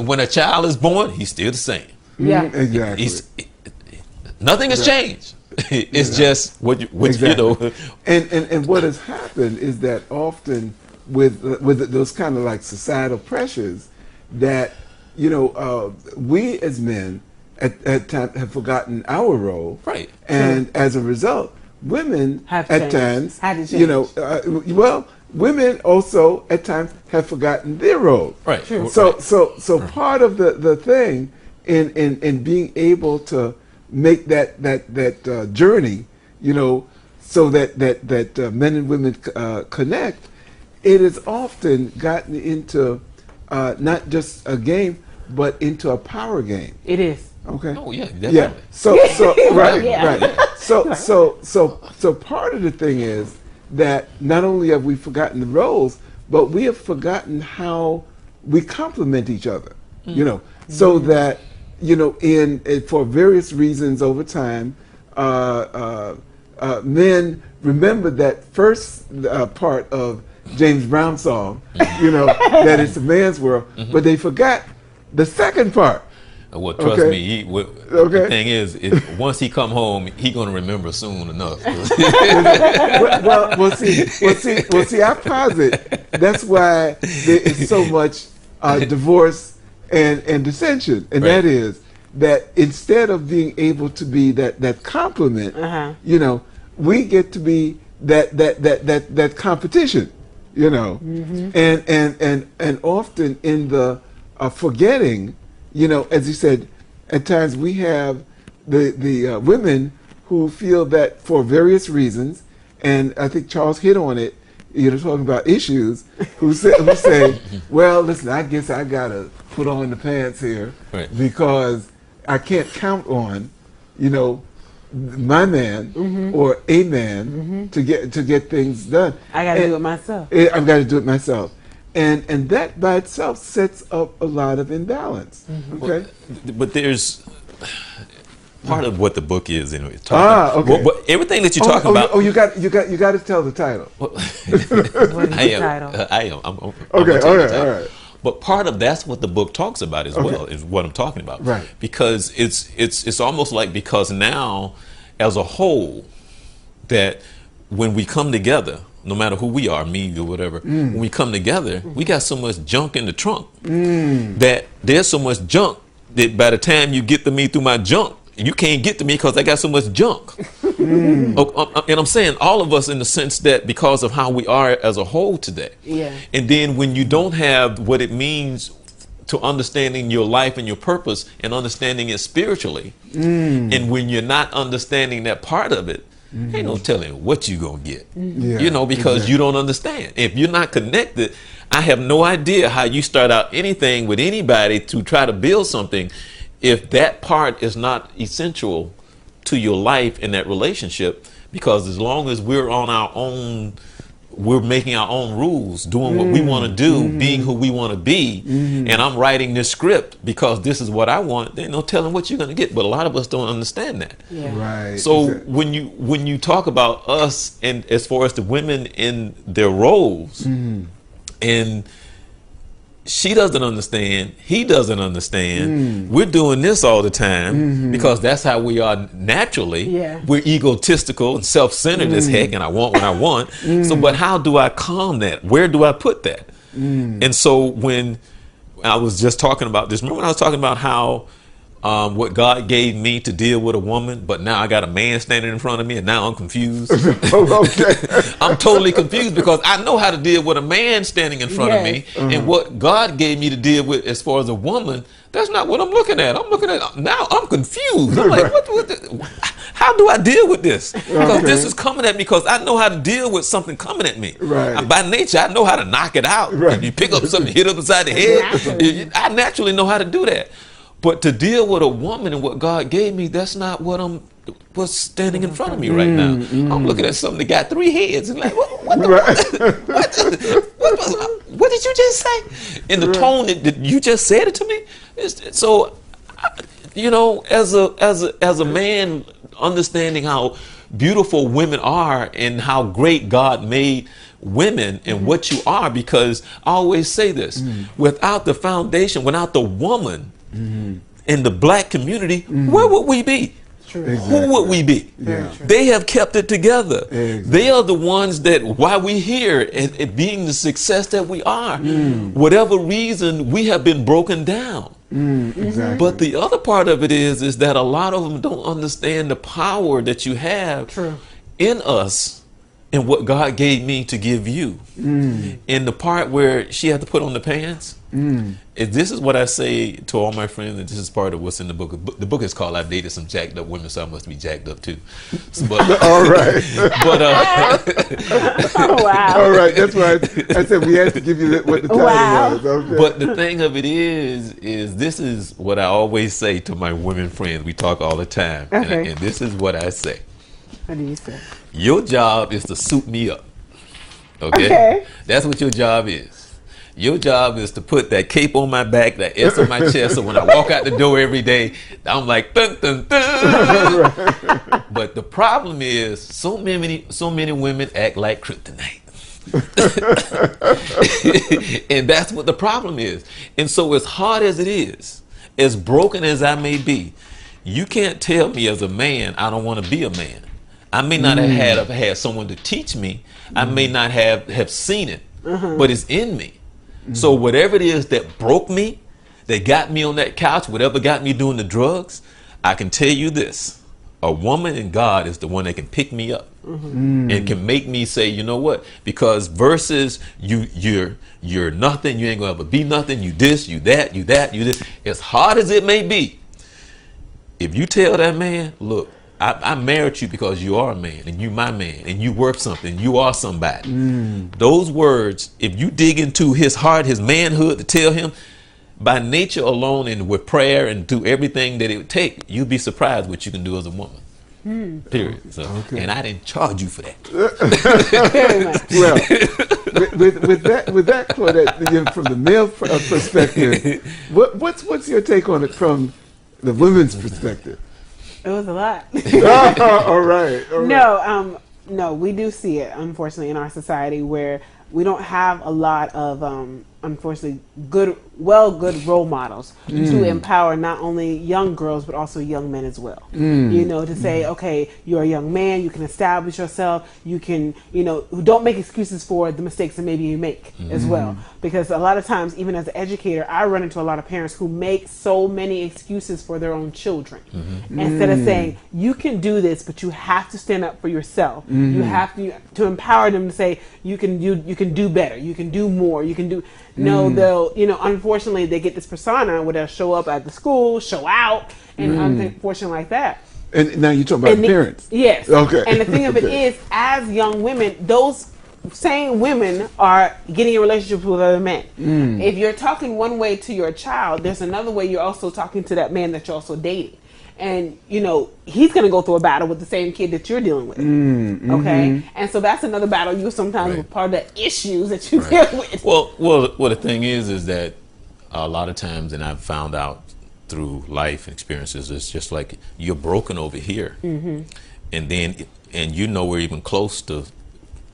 When a child is born, he's still the same. Yeah. Exactly. Nothing has changed. It's just what you know. And what has happened is that often with those kind of like societal pressures, that we as men at times have forgotten our role, Right. And as a result, women Have at changed. times, Had to change. women also at times have forgotten their role. Right. True. So part of the thing in being able to make that journey, so that men and women connect, it has often gotten into not just a game, but into a power game. It is. Okay. Oh yeah, definitely. Yeah. So right, Yeah. right. So part of the thing is that not only have we forgotten the roles, but we have forgotten how we complement each other. So that in for various reasons over time, men remember that first part of James Brown's song, that it's a man's world, but they forgot the second part. Well, trust Okay. me. Okay. The thing is, once he come home, he gonna remember soon enough. well, see. I posit that's why there is so much divorce and dissension, and Right. that is that instead of being able to be that complement, we get to be that competition, and often in the forgetting. As you said, at times we have the women who feel that for various reasons, and I think Charles hit on it, talking about issues, who say, well, listen, I guess I gotta put on the pants here, Right. because I can't count on, my man or a man to get things done. I got to do it myself. I've got to do it myself. And that by itself sets up a lot of imbalance. Okay. But there's part of what the book is, Okay. But everything that you're talking about. You got to tell the title. What is the title? I am. I'm Okay. gonna tell All you right. the All title. right. But part of that's what the book talks about as well, is what I'm talking about. Right. Because it's almost like, because now, as a whole, that when we come together, no matter who we are, me or whatever, when we come together, we got so much junk in the trunk that there's so much junk that by the time you get to me through my junk, you can't get to me because I got so much junk. And I'm saying all of us, in the sense that because of how we are as a whole today. Yeah. And then when you don't have what it means to understanding your life and your purpose and understanding it spiritually, and when you're not understanding that part of it, ain't no telling what you gonna get. Yeah, Because you don't understand. If you're not connected, I have no idea how you start out anything with anybody to try to build something if that part is not essential to your life in that relationship. Because as long as we're on our own, we're making our own rules, doing what we want to do, being who we want to be, and I'm writing this script because this is what I want, there's no telling what you're going to get. But a lot of us don't understand that. Yeah. Right. So Exactly. when you talk about us, and as far as the women in their roles, and she doesn't understand, he doesn't understand, we're doing this all the time because that's how we are naturally. Yeah. We're egotistical and self-centered as heck, and I want what I want. So, but how do I calm that? Where do I put that? And so when I was just talking about this, remember when I was talking about how what God gave me to deal with a woman, but now I got a man standing in front of me and now I'm confused. I'm totally confused because I know how to deal with a man standing in front of me, and what God gave me to deal with as far as a woman, that's not what I'm looking at. I'm looking at, now I'm confused. I'm like, how do I deal with this? Because this is coming at me because I know how to deal with something coming at me. Right. By nature, I know how to knock it out. Right. If you pick up something, hit up inside the head, I naturally know how to do that. But to deal with a woman and what God gave me, that's not what's standing in front of me right now. I'm looking at something that got 3 heads and like, what did you just say? In the tone that you just said it to me. So, as a man understanding how beautiful women are and how great God made women and what you are, because I always say this, without the foundation, without the woman in the black community, where would we be? Exactly. Who would we be? Yeah. They have kept it together. Exactly. They are the ones that, why we here and being the success that we are, whatever reason, we have been broken down. Exactly. But the other part of it is that a lot of them don't understand the power that you have in us and what God gave me to give you. In the part where she had to put on the pants, this is what I say to all my friends, and this is part of what's in the book. The book is called "I've Dated Some Jacked Up Women, So I Must Be Jacked Up Too." But, all right. But oh, wow. All right. That's why I said we had to give you what the title was. Okay. But the thing of it is this is what I always say to my women friends. We talk all the time, and this is what I say. What do you say? Your job is to suit me up. Okay? That's what your job is. Your job is to put that cape on my back, that S on my chest, so when I walk out the door every day, I'm like, dun, dun, dun. But the problem is, so many women act like kryptonite. And that's what the problem is. And so as hard as it is, as broken as I may be, you can't tell me as a man I don't want to be a man. I may not have had someone to teach me. I may not have seen it, but it's in me. So whatever it is that broke me, that got me on that couch, whatever got me doing the drugs, I can tell you this: a woman in God is the one that can pick me up and can make me say, you know what? Because versus you're nothing, you ain't gonna ever be nothing. You this, you that, you that, you this. As hard as it may be, if you tell that man, look, I married you because you are a man and you my man and you worth something, you are somebody. Those words, if you dig into his heart, his manhood, to tell him by nature alone and with prayer and through everything that it would take, you'd be surprised what you can do as a woman. Period. So, and I didn't charge you for that. Well, with that Claudette, from the male perspective, what's your take on it from the women's perspective? It was a lot. All right. No, we do see it, unfortunately, in our society where we don't have a lot of, unfortunately, good role models to empower not only young girls but also young men as well. You know, to say, okay, you're a young man, you can establish yourself, you can, don't make excuses for the mistakes that maybe you make as well. Because a lot of times, even as an educator, I run into a lot of parents who make so many excuses for their own children. Instead of saying, you can do this, but you have to stand up for yourself. You have to empower them to say, you can do better, you can do more, you can do. No, they'll, unfortunately, they get this persona where they'll show up at the school, show out, and unfortunately like that. And now you're talking about parents. Yes. Okay. And the thing of it is, as young women, those same women are getting in relationships with other men. If you're talking one way to your child, there's another way you're also talking to that man that you're also dating. And, he's going to go through a battle with the same kid that you're dealing with. Okay? And so that's another battle you sometimes with part of the issues that you deal with. Well, the thing is that a lot of times, and I've found out through life experiences, it's just like you're broken over here. And you're nowhere even close to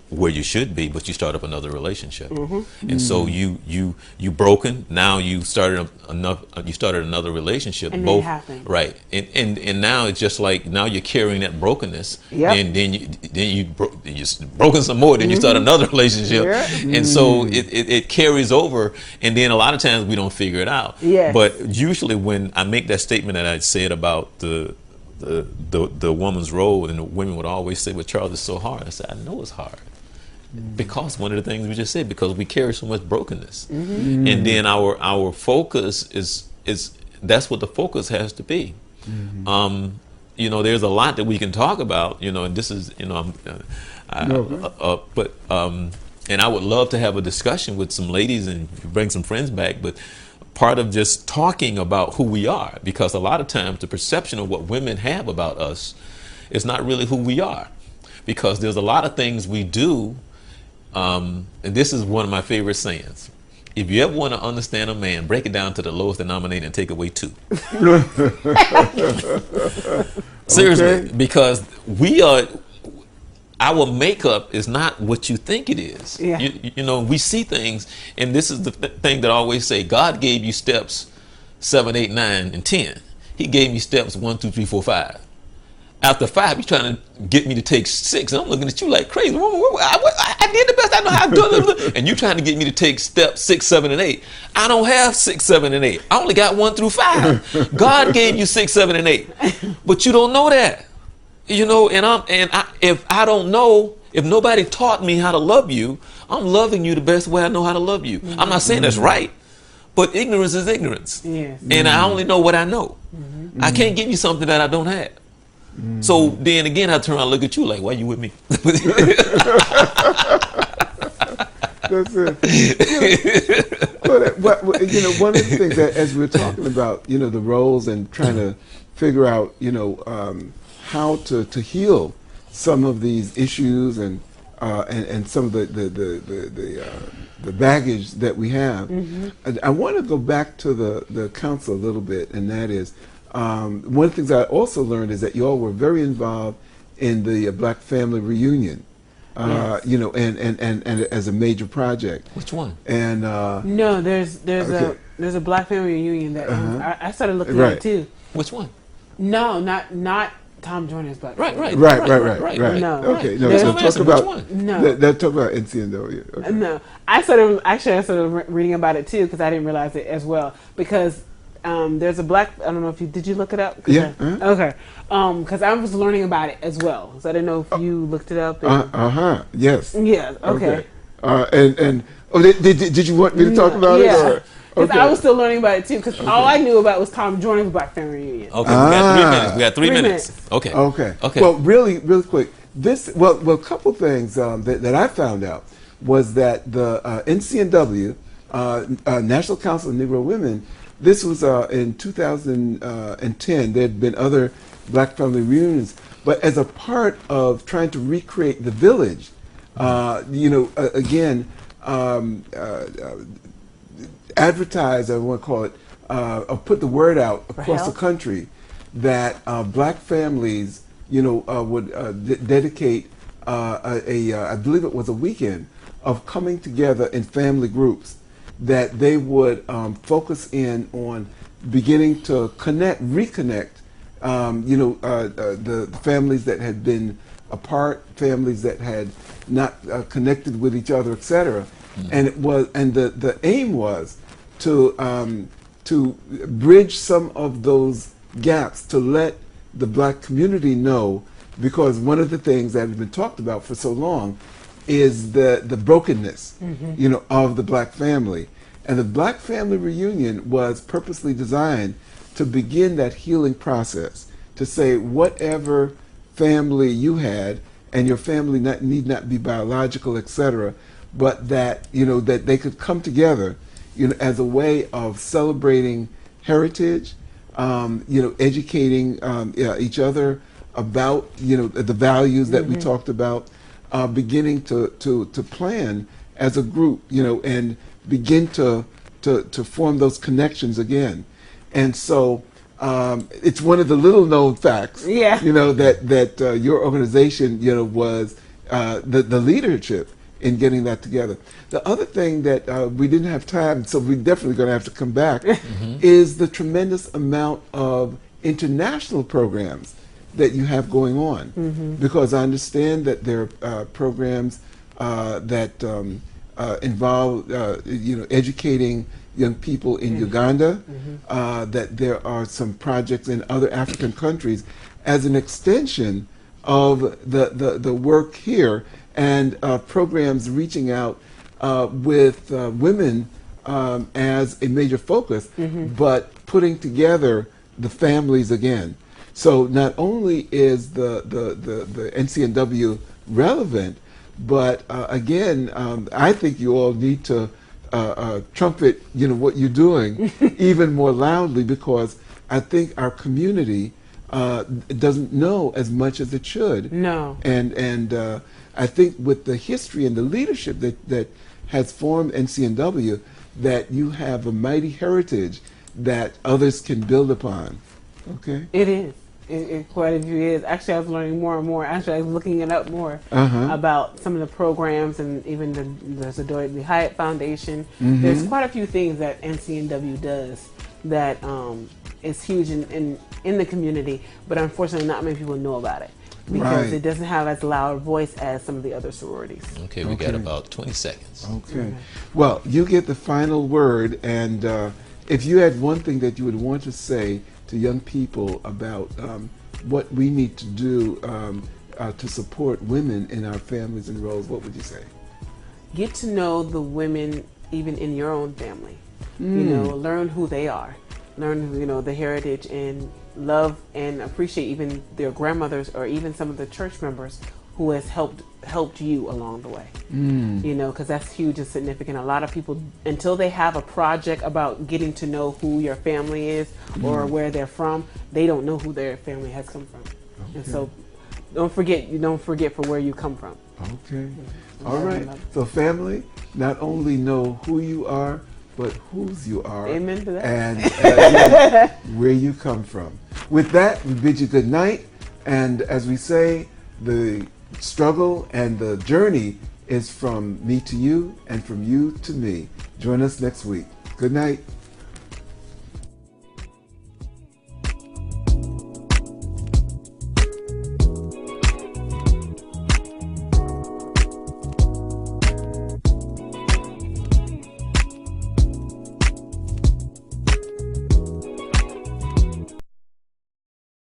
where you should be, but you start up another relationship. And so you broken, now you started another relationship, and both happened. Right. And now it's just like, now you're carrying that brokenness, and then you broken some more, then you start another relationship. And so it carries over, and then a lot of times we don't figure it out. But usually when I make that statement that I said about the woman's role, and the women would always say, well, Charles, it's so hard. I said, I know it's hard. Because one of the things we just said, because we carry so much brokenness. And then our focus is that's what the focus has to be. There's a lot that we can talk about, and this is, and I would love to have a discussion with some ladies and bring some friends back, but part of just talking about who we are, because a lot of times the perception of what women have about us is not really who we are, because there's a lot of things we do, and this is one of my favorite sayings. if you ever want to understand a man, break it down to the lowest denominator and take away 2. Seriously, Okay. because our makeup is not what you think it is. Yeah. You know, we see things, and this is the thing that I always say: God gave you steps 7, 8, 9, and 10. He gave me steps 1, 2, 3, 4, 5. After 5, he's trying to get me to take 6, and I'm looking at you like crazy. I did the best I know how to do it, and you trying to get me to take steps 6, 7, and 8. I don't have 6, 7, and 8. I only got 1 through 5. God gave you 6, 7, and 8, but you don't know that. You know, if I don't know, if nobody taught me how to love you, I'm loving you the best way I know how to love you. I'm not saying that's right, but ignorance is ignorance. Yes. And I only know what I know. I can't give you something that I don't have. So then again, I turn around and look at you like, why you with me? That's it. But you know, one of the things that, as we're talking about, you know, the roles and trying to figure out, you know, how to heal some of these issues and some of the baggage that we have. I want to go back to the council a little bit, and that is one of the things I also learned is that you all were very involved in the Black Family Reunion. Yes. You know, and as a major project. Which one? And No, there's okay. a Black Family Reunion that I started looking Right. at it too. Which one? No, not Tom Joyner's Black Right. Family. Right. No. Okay, no. There's So no talk answer. about Which No. that. Talk about NCNW. Okay. No, I started reading about it too because I didn't realize it as well. Because there's a black. I don't know if did you look it up? Yeah. Okay. Because I was learning about it as well, so I didn't know if you looked it up. Yes. Yeah. Okay. And did you want me to talk about it? Yeah. Or? Because Okay. I was still learning about it too. Because all I knew about was Tom Joyner's Black Family Reunion. Okay, we got 3 minutes. We got 3 3 minutes. minutes. Okay. Okay. Well, really quick. Well, a couple things that I found out was that the NCNW, National Council of Negro Women, this was in 2010. There had been other Black family reunions, but as a part of trying to recreate the village, you know, again, advertise, I want to call it, or put the word out across the country that Black families, you know, would dedicate I believe it was a weekend of coming together in family groups, that they would focus in on beginning to reconnect, you know, the families that had been apart, families that had not connected with each other, etc. And it was, and the aim was to bridge some of those gaps, to let the Black community know, because one of the things that has been talked about for so long is the brokenness, you know, of the Black family. And the Black Family Reunion was purposely designed to begin that healing process, to say whatever family you had, and your family need not be biological, etc., but that, you know, that they could come together, you know, as a way of celebrating heritage, you know, educating each other about, you know, the values that we talked about, beginning to plan as a group, you know, and begin to form those connections again. And so it's one of the little known facts, you know, that your organization, you know, was the leadership in getting that together. The other thing that we didn't have time, so we're definitely going to have to come back, is the tremendous amount of international programs that you have going on. Because I understand that there are programs that involve, you know, educating young people in Uganda, that there are some projects in other African countries as an extension of the work here, and programs reaching out with women as a major focus, but putting together the families again. So not only is the NCNW relevant, but again, I think you all need to trumpet, you know, what you're doing even more loudly, because I think our community doesn't know as much as it should. No. And I think with the history and the leadership that has formed NCNW, that you have a mighty heritage that others can build upon. Okay? It is. It quite a few years. Actually, I was learning more and more. Actually, I was looking it up more about some of the programs and even the Hyatt Foundation. There's quite a few things that NCNW does that is huge in the community, but unfortunately, not many people know about it because it doesn't have as loud a voice as some of the other sororities. Okay, we got about 20 seconds. Okay. Well, you get the final word, and if you had one thing that you would want to say to young people about what we need to do to support women in our families and roles, what would you say? Get to know the women even in your own family. You know, learn who they are. Learn, you know, the heritage, and love and appreciate even their grandmothers or even some of the church members who has helped you along the way. You know, because that's huge and significant. A lot of people, until they have a project about getting to know who your family is or where they're from, they don't know who their family has come from. And so don't forget for where you come from. Okay. All right. So family, not only know who you are, but whose you are. Amen to that. And where you come from. With that, we bid you good night. And as we say, the struggle and the journey is from me to you and from you to me. Join us next week. Good night.